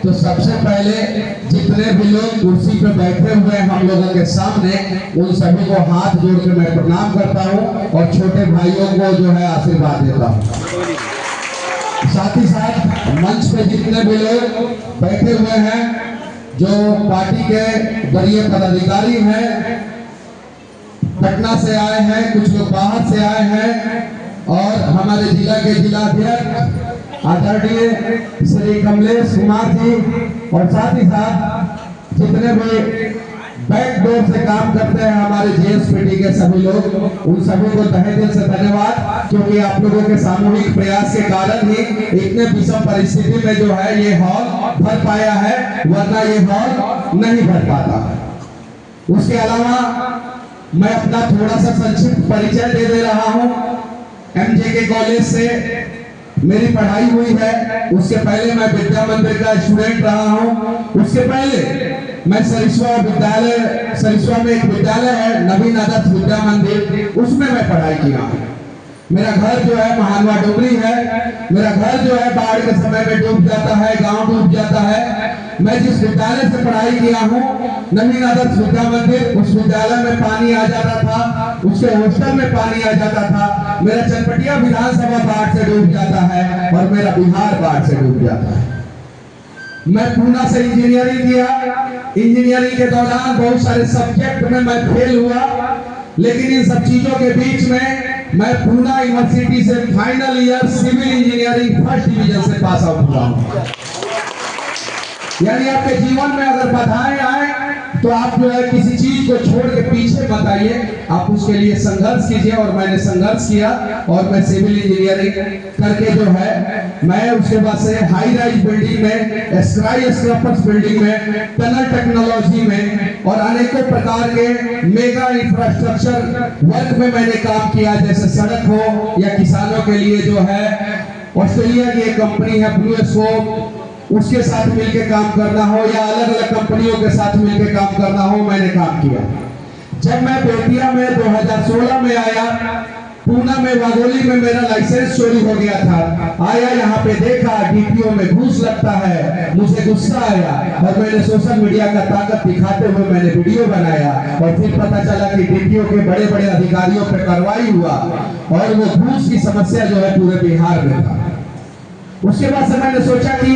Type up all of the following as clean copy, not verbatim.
तो सबसे पहले जितने भी लोग कुर्सी पे बैठे हुए हैं हम लोगों के सामने, उन सभी को हाथ जोड़ के मैं प्रणाम करता हूं और छोटे भाइयों को जो है आशीर्वाद देता हूं। साथ ही साथ मंच पे जितने भी लोग बैठे हुए हैं, जो पार्टी के वरीय पदाधिकारी हैं, पटना से आए हैं, कुछ लोग बाहर से आए हैं, और हमारे जिला के जिलाध्यक्ष आदरणीय श्री कमलेश कुमार जी, और साथ ही साथ जितने भी बैक डोर से काम करते हैं हमारे जीएसपीटी के सभी लोग, उन सभी को तहे दिल से धन्यवाद, क्योंकि आप लोगों के सामूहिक प्रयास के कारण ही इतने विषम परिस्थिति में जो है ये हॉल भर पाया है, वरना ये हॉल नहीं भर पाता। उसके अलावा मैं अपना थोड़ा सा संक्षिप्त परिचय दे रहा हूँ। एमजेके कॉलेज से मेरी पढ़ाई हुई है। उसके पहले मैं विद्या मंदिर का स्टूडेंट रहा हूँ। उसके पहले मैं सरिस्वा में एक विद्यालय है, नवीन आदर्श विद्या मंदिर, उसमें मैं पढ़ाई किया हूँ। मेरा घर जो है महानवा डोगरी है। मेरा घर जो है बाढ़ के समय में डूब जाता है, गांव डूब जाता है। मैं जिस विद्यालय से पढ़ाई किया हूँ, नवीन आदर्श विद्या मंदिर, उस विद्यालय में पानी आ जाता था, उसके हॉस्टल में पानी आ जाता था। मेरा चनपटिया विधानसभा बाढ़ से डूब जाता है और मेरा बिहार बाढ़ से डूब जाता है। मैं पूना से इंजीनियरिंग किया। इंजीनियरिंग के दौरान बहुत सारे सब्जेक्ट में मैं फेल हुआ, लेकिन इन सब चीजों के बीच में मैं पूना यूनिवर्सिटी से final year civil engineering first division से पास आउट हुआ हूं। यानी आपके जीवन में अगर बाधाएं आए तो आप जो है किसी चीज को छोड़ के पीछे मत आइए, आप उसके लिए संघर्ष कीजिए। और मैंने संघर्ष किया और मैं सिविल इंजीनियरिंग करके जो है मैं उसके बाद से हाई राइज बिल्डिंग में, स्काई स्क्रैपर्स बिल्डिंग में, टनल टेक्नोलॉजी में और अनेकों प्रकार के मेगा इंफ्रास्ट्रक्चर वर्क में मैंने काम किया, जैसे सड़क हो या किसानों के लिए जो है ऑस्ट्रेलिया की एक कंपनी है ब्लू स्कोप, उसके साथ मिलकर काम करना हो या अलग अलग कंपनियों के साथ मिलकर काम करना हो, मैंने काम किया। जब मैं बेतिया में 2016 में आया, पूना में वाघोली में मेरा लाइसेंस चोरी हो गया था। आया यहाँ पे देखा डीपीओ में घूस लगता है, मुझे गुस्सा आया और मैंने सोशल मीडिया का ताकत दिखाते हुए मैंने वीडियो बनाया और फिर पता चला कि डीपीओ के बड़े बड़े अधिकारियों पर कार्रवाई हुआ और वो घूस की समस्या जो है पूरे बिहार में था। उसके बाद से मैंने सोचा कि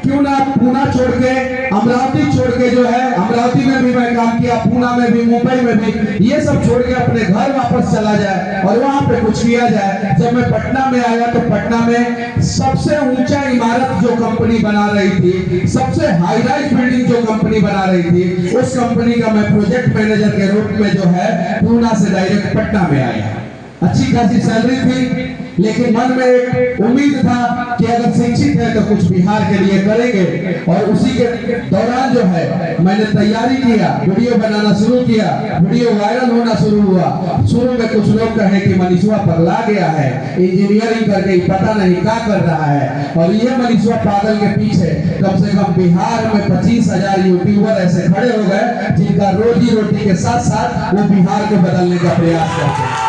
क्यों ना पूना छोड़ के अमरावती छोड़ के जो है, अमरावती में भी मैं काम किया, पूना में भी, मुंबई में भी, ये सब छोड़ के अपने घर वापस चला जाए और वहां पे कुछ किया जाए। जब मैं पटना में आया तो पटना में सबसे ऊंचा इमारत जो कंपनी बना रही थी, सबसे हाई राइज बिल्डिंग जो कंपनी बना रही थी, उस कंपनी का मैं प्रोजेक्ट मैनेजर के रूप में जो है पूना से डायरेक्ट पटना में आया। अच्छी खासी सैलरी थी, लेकिन मन में एक उम्मीद था कि अगर शिक्षित है तो कुछ बिहार के लिए करेंगे। और उसी के दौरान जो है मैंने तैयारी किया, वीडियो बनाना शुरू किया, वीडियो वायरल होना शुरू हुआ। शुरू में कुछ लोग कहे कि मनीषवा पगला गया है, इंजीनियरिंग करके ही पता नहीं क्या कर रहा है। और ये मनीषवा पागल के पीछे कम से कम बिहार में 25,000 यूट्यूबर ऐसे खड़े हो गए जिनका रोजी रोटी के साथ साथ वो बिहार को बदलने का प्रयास करते हैं।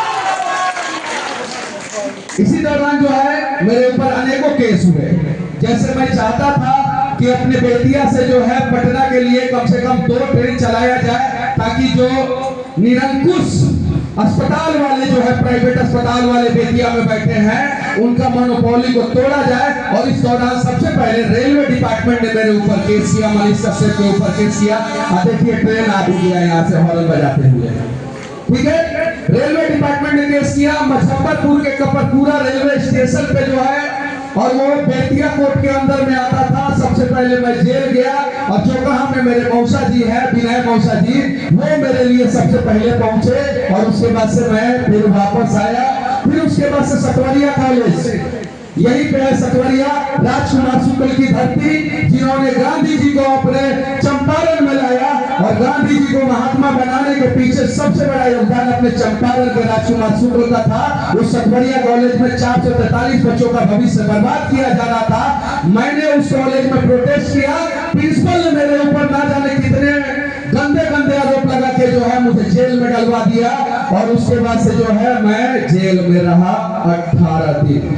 इसी दौरान जो है मेरे ऊपर अनेकों केस हुए। जैसे मैं चाहता था कि अपने बेतिया से जो है पटना के लिए कम से कम 2 ट्रेन चलाया जाए, ताकि जो निरंकुश अस्पताल वाले जो है प्राइवेट अस्पताल वाले बेतिया में बैठे हैं, उनका मोनोपोली को तोड़ा जाए। और इस दौरान सबसे पहले रेलवे डिपार्टमेंट ने मेरे ऊपर केस किया, मनीष कश्यप के ऊपर केस किया। देखिए ट्रेन आ भी गया यहाँ से हॉर्न बजाते हुए, ठीक है। रेलवे डिपार्टमेंट ने केस किया मुजफ्फरपुर के कपरपुरा रेलवे स्टेशन पे जो है, और वो बेतिया कोर्ट के अंदर में आता था। सबसे पहले मैं जेल गया और चौकाहा में मेरे मौसा जी है, विनय मौसा जी, वो मेरे लिए सबसे पहले पहुंचे। और उसके बाद से मैं फिर वापस आया। फिर उसके बाद से सतवरिया कॉलेज, यही पे है सतवरिया, राजकुमार शुक्ल की धरती, जिन्होंने गांधी जी को अपने चंपारण में लाया। और गांधी जी को महात्मा बनाने के पीछे सबसे बड़ा योगदान अपने चंपारण के राजकुमार शुक्ल का था। उस सतवरिया कॉलेज में 443 बच्चों का भविष्य बर्बाद किया जा रहा था। मैंने उस कॉलेज में प्रोटेस्ट किया। प्रिंसिपल ने मेरे ऊपर ना जाने कितने गंदे गंदे आरोप लगा के जो है मुझे जेल में डलवा दिया। और उसके बाद से जो है मैं जेल में रहा 18 दिन।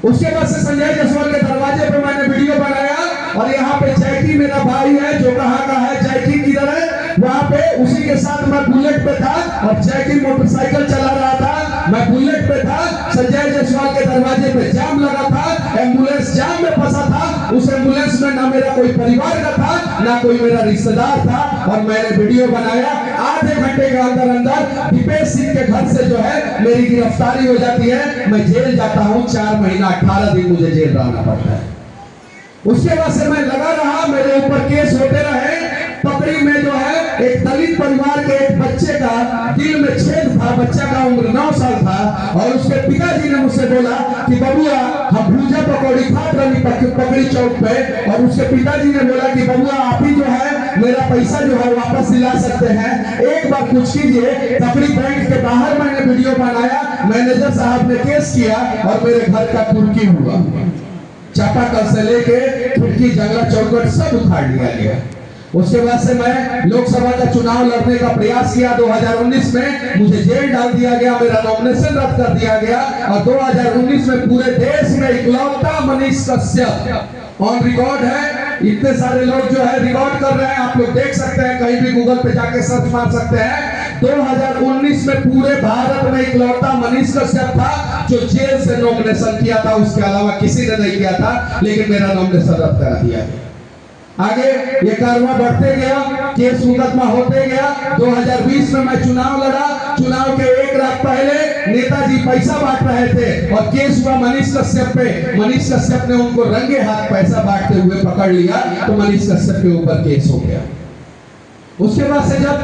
उसके बाद से संजय जायसवाल के दरवाजे पे मैंने वीडियो बनाया और यहाँ पे जैकी मेरा भाई है जो कहाँ का है, जैकी किधर है, वहाँ पे उसी के साथ मैं बुलेट पे था और जैकी मोटरसाइकिल चला रहा था, मैं बुलेट पे था। संजय जायसवाल के दरवाजे पे जाम लगा था, एम्बुलेंस जाम में फंसा था। उस एम्बुलेंस में ना मेरा कोई परिवार का था ना कोई मेरा रिश्तेदार था, और मैंने वीडियो बनाया। आधे घंटे के अंदर अंदर दीपेश सिंह के घर से जो है मेरी गिरफ्तारी हो जाती है, मैं जेल जाता हूँ। 4 महीना 18 दिन मुझे जेल रहना पड़ता है। उसके बाद से मैं लगा रहा, मेरे ऊपर केस होते रहे। पकड़ी में जो है एक दलित परिवार के एक बच्चे का दिल में छेद था, बच्चा का उम्र 9 साल था, और उसके पिताजी ने मुझसे बोला कि बबुआ हम भूजा पकौड़ी खा रही पकड़ी चौक पे, और उसके पिताजी ने बोला कि बबुआ आप ही जो है मेरा पैसा जो है वापस दिला सकते हैं, एक बार कुछ कीजिए। पकड़ी बैंक के बाहर मैंने वीडियो बनाया, मैनेजर साहब ने केस किया और मेरे घर का कुर्की हुआ। चापाकल से लेके खिड़की जंगला चौखट सब उखाड़ लिया गया। उसके बाद से मैं लोकसभा का चुनाव लड़ने का प्रयास किया। 2019 में मुझे जेल डाल दिया गया, मेरा नॉमिनेशन रद्द कर दिया गया, और 2019 में पूरे देश में इकलौता मनीष कश्यप ऑन रिकॉर्ड है। इतने सारे लोग जो है रिकॉर्ड कर रहे हैं, आप लोग देख सकते हैं, कहीं भी गूगल पे जाके सर्च मार सकते हैं। 2019 में पूरे भारत में इकलौता मनीष कश्यप था जो जेल से नॉमिनेशन किया था, उसके अलावा किसी ने नहीं किया था, लेकिन मेरा नॉमिनेशन रद्द करा दिया गया। आगे ये कारवां बढ़ते गया, केस मुकदमा होते गया। 2020 में मैं चुनाव लड़ा। चुनाव के 1 रात पहले नेताजी पैसा बांट रहे थे और केस हुआ मनीष कश्यप पे। मनीष कश्यप ने उनको रंगे हाथ पैसा बांटते हुए पकड़ लिया, तो मनीष कश्यप के ऊपर केस हो गया। उसके बाद से जब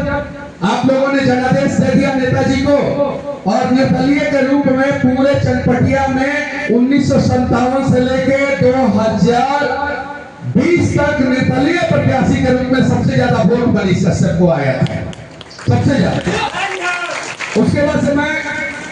आप लोगों ने जनादेश दे दिया नेताजी को, और निर्दलीय के रूप में पूरे चनपटिया में 1957 से लेके 2020 तक निर्दलीय प्रत्याशी के रूप में सबसे ज्यादा वोट मनीष कश्यप को आया था, सबसे ज्यादा। उसके बाद से मैं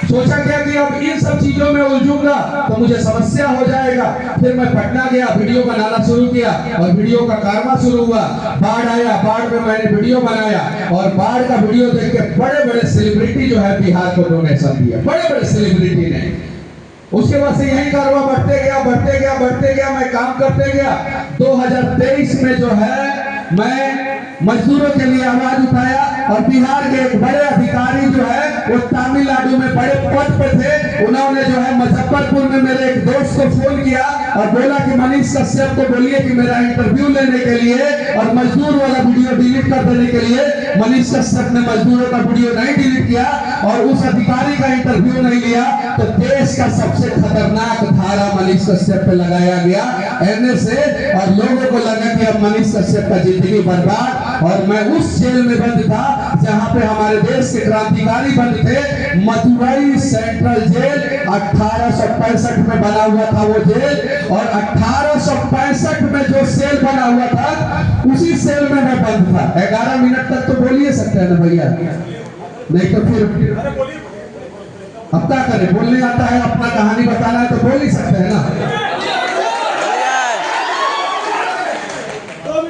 सोचा क्या कि अब इन सब चीजों में उलझूंगा तो मुझे समस्या हो जाएगा। फिर मैं पटना गया, वीडियो बनाना शुरू किया, और वीडियो का कारवा शुरू हुआ। बाढ़ आया, बाढ़ में मैंने वीडियो बनाया, और बाढ़ का वीडियो देख के बड़े बड़े सेलिब्रिटी जो है बिहार को डोनेशन दिया, बड़े बड़े सेलिब्रिटी ने। उसके बाद से यही कारवा बढ़ते गया, बढ़ते गया, बढ़ते गया, मैं काम करते गया। 2023 में जो है मैं मजदूरों के लिए आवाज उठाया, और बिहार के एक बड़े अधिकारी जो है वो तमिलनाडु में बड़े पद पे थे, उन्होंने जो है मुजफ्फरपुर में मेरे एक दोस्त को फोन किया और बोला कि मनीष कश्यप को बोलिए कि मेरा इंटरव्यू लेने के लिए और मजदूर वाला वीडियो डिलीट कर देने के लिए। मनीष कश्यप ने मजदूरों का वीडियो नहीं डिलीट किया और उस अधिकारी का इंटरव्यू नहीं लिया, तो देश का सबसे खतरनाक धारा मनीष कश्यप पे लगाया गया, NSA, और लोगों को लगा कि अब मनीष कश्यप का जिंदगी बर्बाद। और मैं उस जेल में बंद था जहां पे हमारे देश के क्रांतिकारी बंद थे, मदुरई सेंट्रल जेल। 1865 में बना हुआ था वो जेल, और 1865 में जो सेल बना हुआ था उसी सेल में मैं बंद था। 11 मिनट तक तो बोल ही सकते हैं ना भैया, नहीं तो फिर अब क्या करें, बोलने आता है, अपना कहानी बताना है तो बोल ही सकते हैं ना।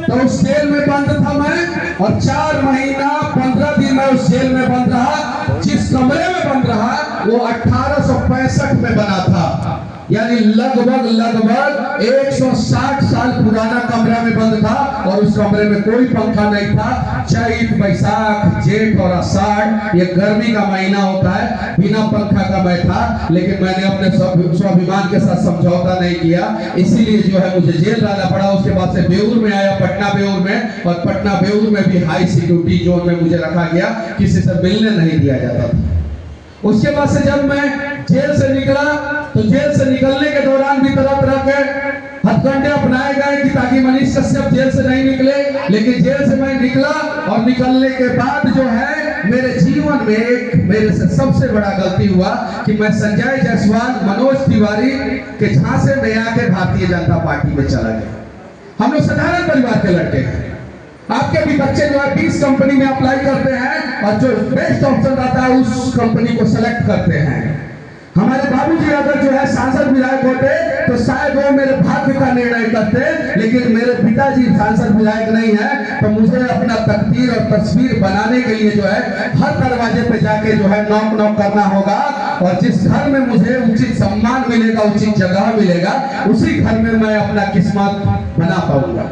तो उस जेल में बंद था मैं, और 4 महीना 15 दिन मैं उस जेल में बंद रहा। जिस कमरे में बंद रहा वो 1865 में बना था, यानी लगभग 160 साल पुराना कमरा में बंद था, और उस कमरे में कोई पंखा नहीं था। चैत, बैसाख, जेठ और आषाढ़, ये गर्मी का महीना होता है, बिना पंखा का मैं था। लेकिन मैंने अपने स्वाभिमान के साथ समझौता नहीं किया, इसीलिए जो है मुझे जेल रहना पड़ा। उसके बाद से बेऊर में आया, पटना बेऊर में, और पटना बेऊर में भी हाई सिक्योरिटी जोन में मुझे रखा गया, किसी से मिलने नहीं दिया जाता था। उसके बाद से जब मैं जेल से निकला तो जेल से निकलने के दौरान भी तरह तरह के हथकंडे अपनाए गए कि ताकि मनीष कश्यप जेल से नहीं निकले। लेकिन जेल से मैं निकला, और निकलने के बाद जो है मेरे जीवन में एक मेरे से सबसे बड़ा गलती हुआ कि मैं संजय जायसवाल, मनोज तिवारी के झांसे में आके भारतीय जनता पार्टी में चला गया। हम लोग साधारण परिवार के लड़के हैं। आपके भी बच्चे जो है 20 कंपनी में अप्लाई करते हैं, और जो बेस्ट ऑप्शन रहता है उस कंपनी को सेलेक्ट करते हैं। हमारे बाबूजी अगर जो है सांसद विधायक होते तो शायद वो मेरे भाग्य का निर्णय करते, लेकिन मेरे पिताजी सांसद विधायक नहीं है, तो मुझे अपना तकदीर और तस्वीर बनाने के लिए जो है हर दरवाजे पे जाके जो है नॉक नॉक करना होगा। और जिस घर में मुझे उचित सम्मान मिलेगा, उचित जगह मिलेगा, उसी घर में मैं अपना किस्मत बना पाऊंगा।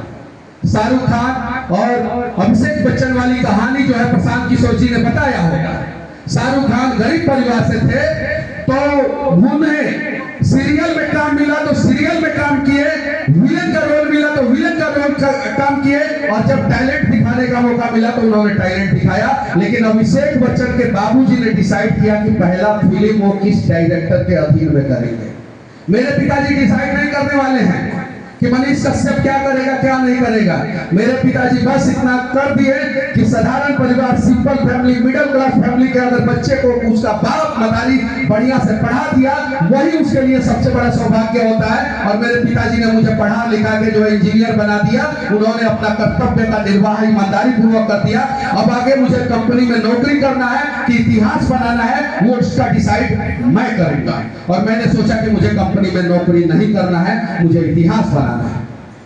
शाहरुख खान और अभिषेक बच्चन वाली कहानी जो है प्रशांत किशोर जी ने बताया होगा। शाहरुख खान गरीब परिवार से थे, तो उन्हें सीरियल में काम मिला तो सीरियल में काम किए, विलन का रोल मिला तो विलन का रोल काम किए, और जब टैलेंट दिखाने का मौका मिला तो उन्होंने टैलेंट दिखाया। लेकिन अभिषेक बच्चन के बाबूजी ने डिसाइड किया कि पहला फिल्म वो किस डायरेक्टर के अधीन में करेंगे। मेरे पिताजी डिसाइड नहीं करने वाले हैं कि मनीष कश्यप क्या करेगा क्या नहीं करेगा। मेरे पिताजी बस इतना कर दिए कि साधारण परिवार, simple family, middle class family के अगर बच्चे को उसका बाप मतारी बढ़िया से पढ़ा दिया, वही उसके लिए सबसे बड़ा सौभाग्य होता है। और मेरे पिताजी ने मुझे पढ़ा लिखा के जो इंजीनियर बना दिया, उन्होंने अपना कर्तव्य का निर्वाह ईमानदारी पूर्वक कर दिया। अब आगे मुझे कंपनी में नौकरी करना है कि इतिहास बनाना है, वो उसका डिसाइड मैं करूंगा। और मैंने सोचा कि मुझे कंपनी में नौकरी नहीं करना है, मुझे इतिहास बनाना है।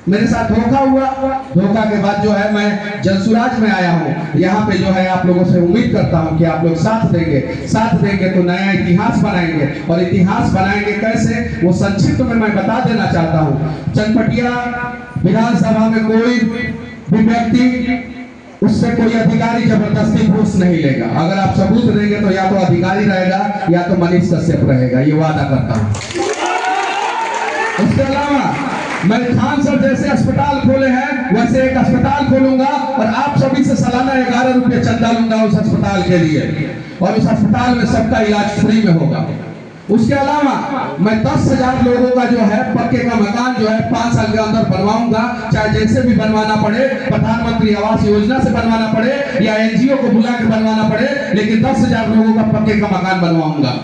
मेरे साथ धोखा हुआ। धोखा के बाद जो है मैं जनसुराज में आया हूँ। यहाँ पे जो है आप लोगों से उम्मीद करता हूँ कि आप लोग साथ देंगे तो नया इतिहास बनाएंगे। और इतिहास बनाएंगे कैसे, वो संक्षिप्त में मैं बता देना चाहता हूँ। चनपटिया विधानसभा में कोई भी व्यक्ति, उससे कोई अधिकारी जबरदस्ती घूस नहीं लेगा। अगर आप सबूत देंगे तो या तो अधिकारी रहेगा या तो मनीष कश्यप रहेगा, ये वादा करता हूँ। उसके अलावा मैं खान सर जैसे अस्पताल खोले हैं वैसे एक अस्पताल खोलूंगा, और आप सभी से सालाना 11 रुपये चंदा लूंगा उस अस्पताल के लिए, और उस अस्पताल में सबका इलाज फ्री में होगा। उसके अलावा मैं 10,000 लोगों का जो है पक्के का मकान जो है 5 साल के अंदर बनवाऊंगा, चाहे जैसे भी बनवाना पड़े, प्रधानमंत्री आवास योजना से बनवाना पड़े या एनजीओ को बुला के बनवाना पड़े, लेकिन 10,000 लोगों का पक्के का मकान बनवाऊंगा।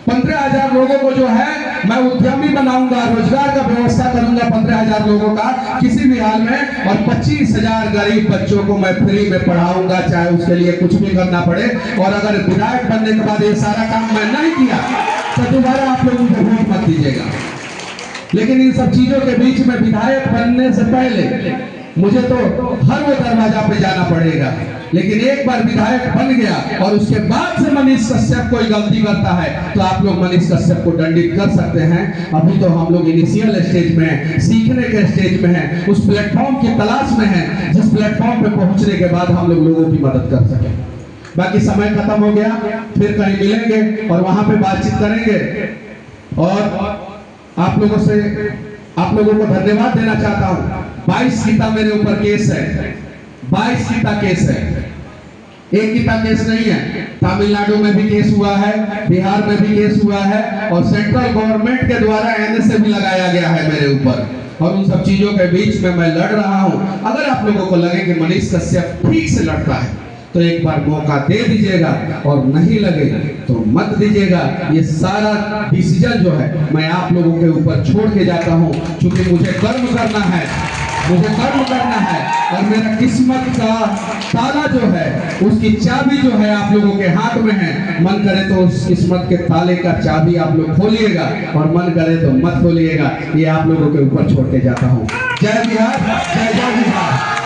15,000 लोगों को जो है मैं उद्यमी बनाऊंगा, रोजगार का व्यवस्था करूंगा 15,000 लोगों का किसी भी हाल में, और 25,000 गरीब बच्चों को मैं फ्री में पढ़ाऊंगा, चाहे उसके लिए कुछ भी करना पड़े। और अगर विधायक बनने के बाद ये सारा काम मैं नहीं किया तो दोबारा आप लोग मुझे वोट मत दीजिएगा। लेकिन इन सब चीजों के बीच में विधायक बनने से पहले मुझे तो हर वो दरवाजा पे जाना पड़ेगा। लेकिन एक बार विधायक बन गया और उसके बाद से मनीष कश्यप कोई गलती करता है तो आप लोग मनीष कश्यप को दंडित कर सकते हैं। अभी तो हम लोग इनिशियल स्टेज में हैं, सीखने के स्टेज में हैं, उस प्लेटफॉर्म की तलाश में हैं जिस प्लेटफॉर्म पे पहुंचने के बाद हम लोग लोगों की मदद कर सकें। बाकी समय खत्म हो गया, फिर कहीं मिलेंगे और वहां पे बातचीत करेंगे। और आप लोगों को धन्यवाद देना चाहता हूँ। 22 गीता मेरे ऊपर केस है, 22 गीता केस है, एक गीता केस नहीं है। तमिलनाडु में भी केस हुआ है, बिहार में भी केस हुआ है, और सेंट्रल गवर्नमेंट के द्वारा एनएसए भी लगाया गया है मेरे ऊपर। और उन सब चीजों के बीच में मैं लड़ रहा हूं। अगर आप लोगों को लगे कि मनीष कश्यप ठीक से लड़ता है तो एक बार मौका दे दीजिएगा, और नहीं लगे तो मत दीजिएगा। ये सारा डिसीजन जो है मैं आप लोगों के ऊपर छोड़ के जाता हूं, क्योंकि मुझे कर्म करना है, और मेरा किस्मत का ताला जो है उसकी चाबी जो है आप लोगों के हाथ में है। मन करे तो उस किस्मत के ताले का चाबी आप लोग खोलिएगा, और मन करे तो मत खोलिएगा। ये आप लोगों के ऊपर छोड़ के जाता हूँ। जय बिहार, जय जय बिहार।